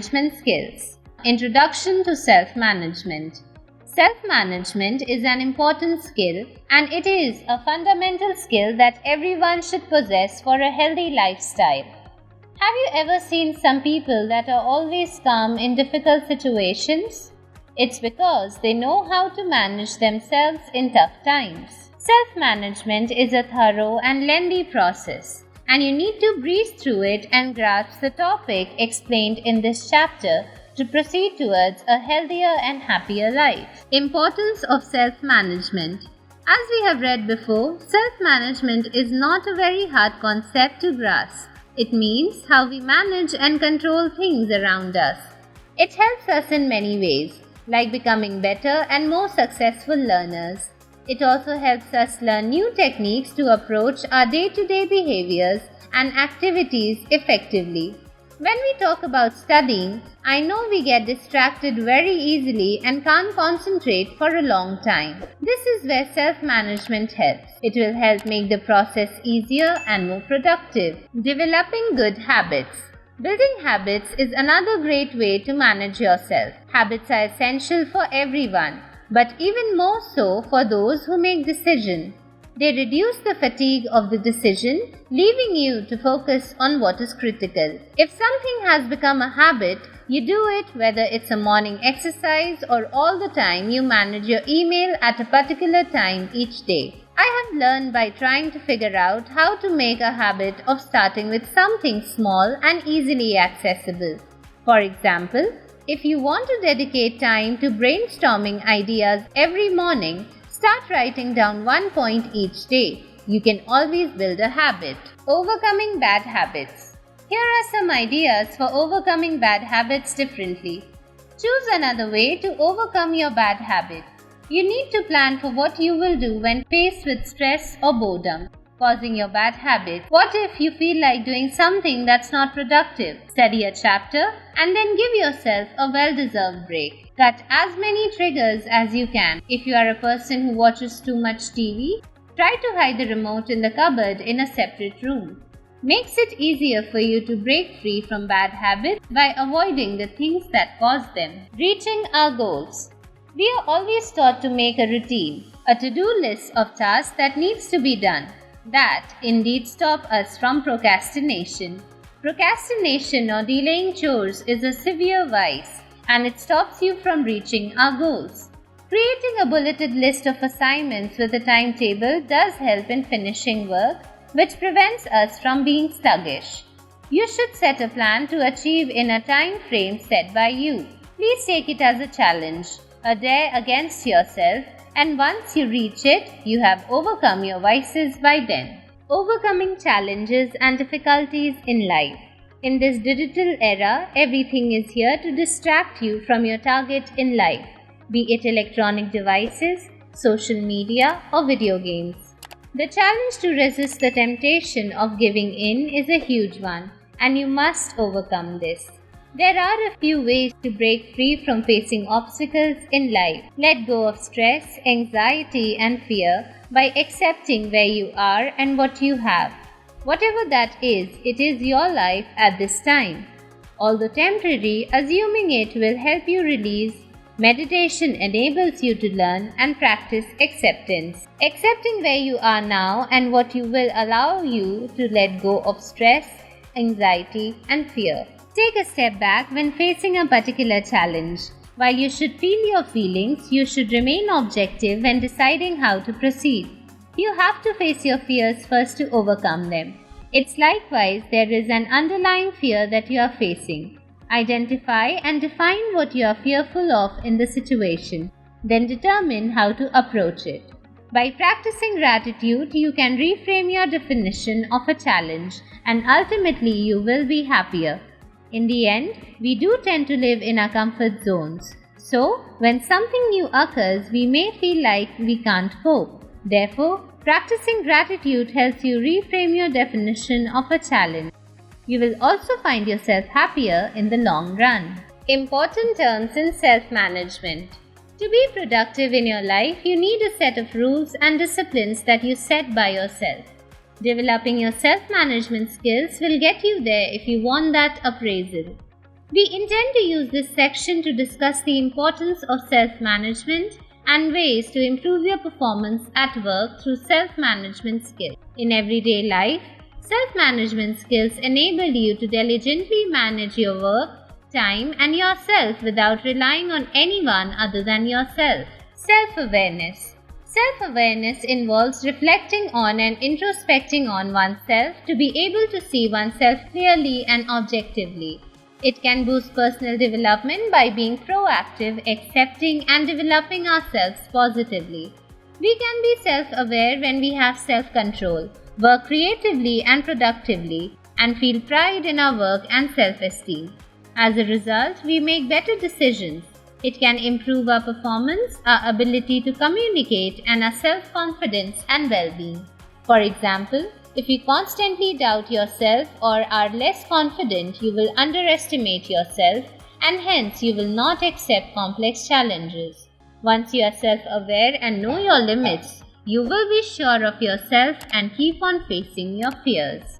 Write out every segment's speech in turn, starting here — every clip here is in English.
Self-management skills. Introduction to self-management. Self-management is an important skill, and it is a fundamental skill that everyone should possess for a healthy lifestyle. Have you ever seen some people that are always calm in difficult situations? It's because they know how to manage themselves in tough times. Self-management is a thorough and lengthy process, and you need to breeze through it and grasp the topic explained in this chapter to proceed towards a healthier and happier life. Importance of self-management. As we have read before, self-management is not a very hard concept to grasp. It means how we manage and control things around us. It helps us in many ways, like becoming better and more successful learners. It also helps us learn new techniques to approach our day-to-day behaviors and activities effectively. When we talk about studying, I know we get distracted very easily and can't concentrate for a long time. This is where self-management helps. It will help make the process easier and more productive. Developing good habits. Building habits is another great way to manage yourself. Habits are essential for everyone, but even more so for those who make decisions. They reduce the fatigue of the decision, leaving you to focus on what is critical. If something has become a habit, you do it whether it's a morning exercise or all the time you manage your email at a particular time each day. I have learned by trying to figure out how to make a habit of starting with something small and easily accessible. For example, if you want to dedicate time to brainstorming ideas every morning, start writing down one point each day. You can always build a habit. Overcoming bad habits. Here are some ideas for overcoming bad habits differently. Choose another way to overcome your bad habit. You need to plan for what you will do when faced with stress or boredom causing your bad habit. What if you feel like doing something that's not productive? Study a chapter and then give yourself a well-deserved break. Cut as many triggers as you can. If you are a person who watches too much TV, try to hide the remote in the cupboard in a separate room. Makes it easier for you to break free from bad habits by avoiding the things that cause them. Reaching our goals. We are always taught to make a routine, a to-do list of tasks that needs to be done. That indeed stop us from procrastination. Procrastination or delaying chores is a severe vice, and it stops you from reaching our goals. Creating a bulleted list of assignments with a timetable does help in finishing work, which prevents us from being sluggish. You should set a plan to achieve in a time frame set by you. Please take it as a challenge, a dare against yourself, and once you reach it, you have overcome your vices by then. Overcoming challenges and difficulties in life. In this digital era, everything is here to distract you from your target in life, be it electronic devices, social media, or video games. The challenge to resist the temptation of giving in is a huge one, and you must overcome this. There are a few ways to break free from facing obstacles in life. Let go of stress, anxiety, and fear by accepting where you are and what you have. Whatever that is, it is your life at this time. Although temporary, assuming it will help you release. Meditation enables you to learn and practice acceptance. Accepting where you are now and what you will allow you to let go of stress, anxiety, and fear. Take a step back when facing a particular challenge. While you should feel your feelings, you should remain objective when deciding how to proceed. You have to face your fears first to overcome them. It's likewise there is an underlying fear that you are facing. Identify and define what you are fearful of in the situation, then determine how to approach it. By practicing gratitude, you can reframe your definition of a challenge, and ultimately you will be happier. In the end, we do tend to live in our comfort zones. So, when something new occurs, we may feel like we can't cope. Therefore, practicing gratitude helps you reframe your definition of a challenge. You will also find yourself happier in the long run. Important terms in self-management. To be productive in your life, you need a set of rules and disciplines that you set by yourself. Developing your self-management skills will get you there if you want that appraisal. We intend to use this section to discuss the importance of self-management and ways to improve your performance at work through self-management skills. In everyday life, self-management skills enable you to diligently manage your work, time, and yourself without relying on anyone other than yourself. Self-awareness. Self-awareness involves reflecting on and introspecting on oneself to be able to see oneself clearly and objectively. It can boost personal development by being proactive, accepting, and developing ourselves positively. We can be self-aware when we have self-control, work creatively and productively, and feel pride in our work and self-esteem. As a result, we make better decisions. It can improve our performance, our ability to communicate, and our self-confidence and well-being. For example, if you constantly doubt yourself or are less confident, you will underestimate yourself and hence you will not accept complex challenges. Once you are self-aware and know your limits, you will be sure of yourself and keep on facing your fears.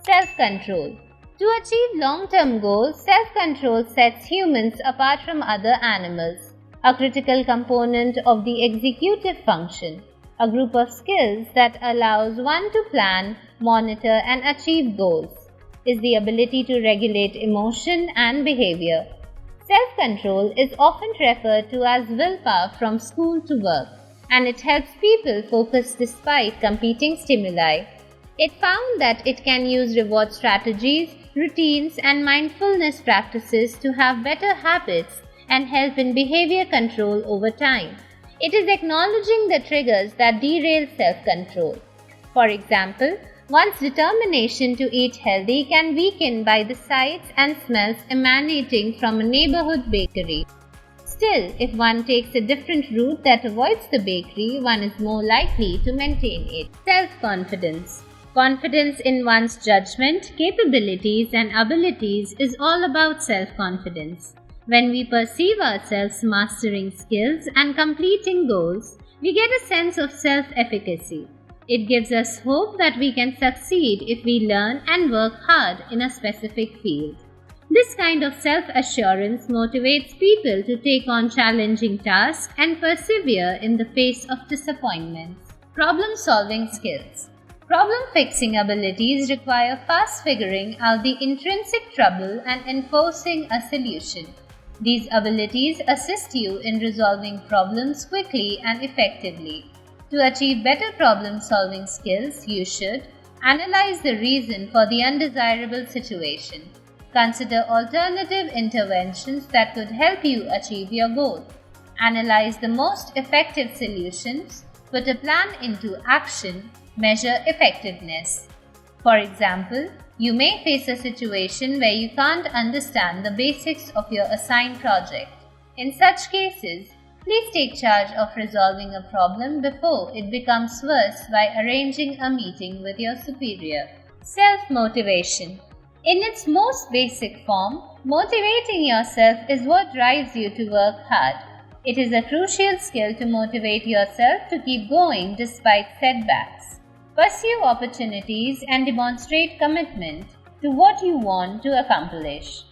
Self-control. To achieve long-term goals, self-control sets humans apart from other animals, a critical component of the executive function. A group of skills that allows one to plan, monitor, and achieve goals is the ability to regulate emotion and behavior. Self-control is often referred to as willpower from school to work, and it helps people focus despite competing stimuli. It found that it can use reward strategies, routines, and mindfulness practices to have better habits and help in behavior control over time. It is acknowledging the triggers that derail self-control. For example, one's determination to eat healthy can weaken by the sights and smells emanating from a neighborhood bakery. Still, if one takes a different route that avoids the bakery, one is more likely to maintain it. Self-confidence. Confidence in one's judgment, capabilities, and abilities is all about self-confidence. When we perceive ourselves mastering skills and completing goals, we get a sense of self-efficacy. It gives us hope that we can succeed if we learn and work hard in a specific field. This kind of self-assurance motivates people to take on challenging tasks and persevere in the face of disappointments. Problem-solving skills. Problem-fixing abilities require fast figuring out the intrinsic trouble and enforcing a solution. These abilities assist you in resolving problems quickly and effectively. To achieve better problem-solving skills, you should analyze the reason for the undesirable situation. Consider alternative interventions that could help you achieve your goal. Analyze the most effective solutions, put a plan into action, measure effectiveness. For example, you may face a situation where you can't understand the basics of your assigned project. In such cases, please take charge of resolving a problem before it becomes worse by arranging a meeting with your superior. Self-motivation. In its most basic form, motivating yourself is what drives you to work hard. It is a crucial skill to motivate yourself to keep going despite setbacks. Pursue opportunities and demonstrate commitment to what you want to accomplish.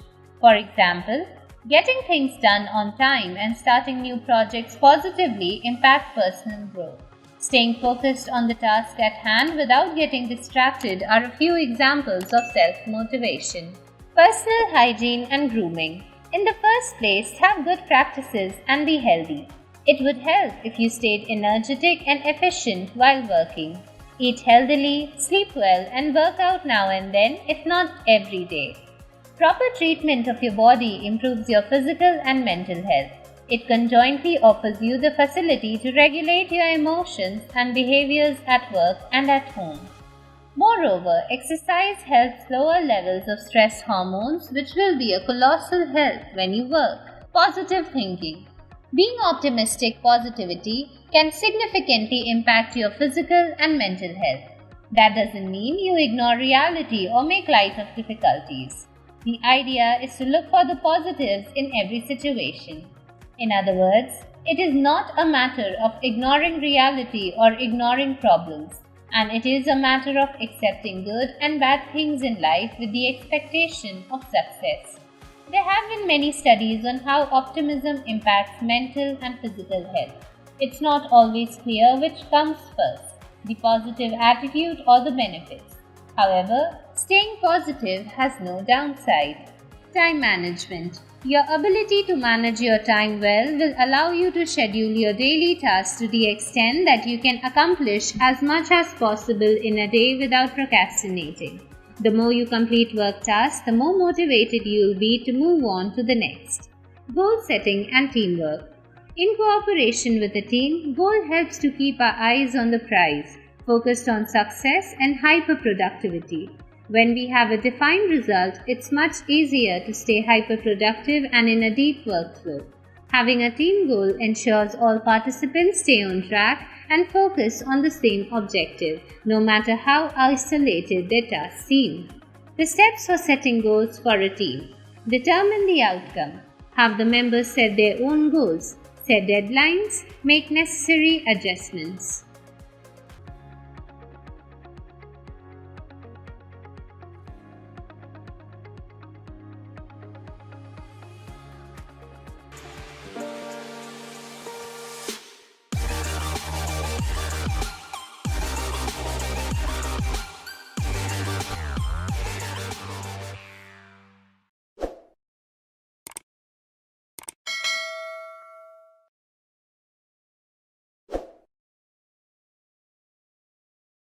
For example, getting things done on time and starting new projects positively impact personal growth. Staying focused on the task at hand without getting distracted are a few examples of self-motivation. Personal hygiene and grooming. In the first place, have good practices and be healthy. It would help if you stayed energetic and efficient while working. Eat healthily, sleep well, and work out now and then, if not every day. Proper treatment of your body improves your physical and mental health. It conjointly offers you the facility to regulate your emotions and behaviors at work and at home. Moreover, exercise helps lower levels of stress hormones, which will be a colossal help when you work. Positive thinking. Being optimistic positivity can significantly impact your physical and mental health. That doesn't mean you ignore reality or make light of difficulties. The idea is to look for the positives in every situation. In other words, it is not a matter of ignoring reality or ignoring problems, and it is a matter of accepting good and bad things in life with the expectation of success. There have been many studies on how optimism impacts mental and physical health. It's not always clear which comes first, the positive attitude or the benefits. However, staying positive has no downside. Time management. Your ability to manage your time well will allow you to schedule your daily tasks to the extent that you can accomplish as much as possible in a day without procrastinating. The more you complete work tasks, the more motivated you will be to move on to the next. Goal setting and teamwork. In cooperation with a team, goal helps to keep our eyes on the prize, focused on success and hyper-productivity. When we have a defined result, it's much easier to stay hyper-productive and in a deep workflow. Having a team goal ensures all participants stay on track and focus on the same objective, no matter how isolated their tasks seem. The steps for setting goals for a team. Determine the outcome. Have the members set their own goals, set deadlines, make necessary adjustments.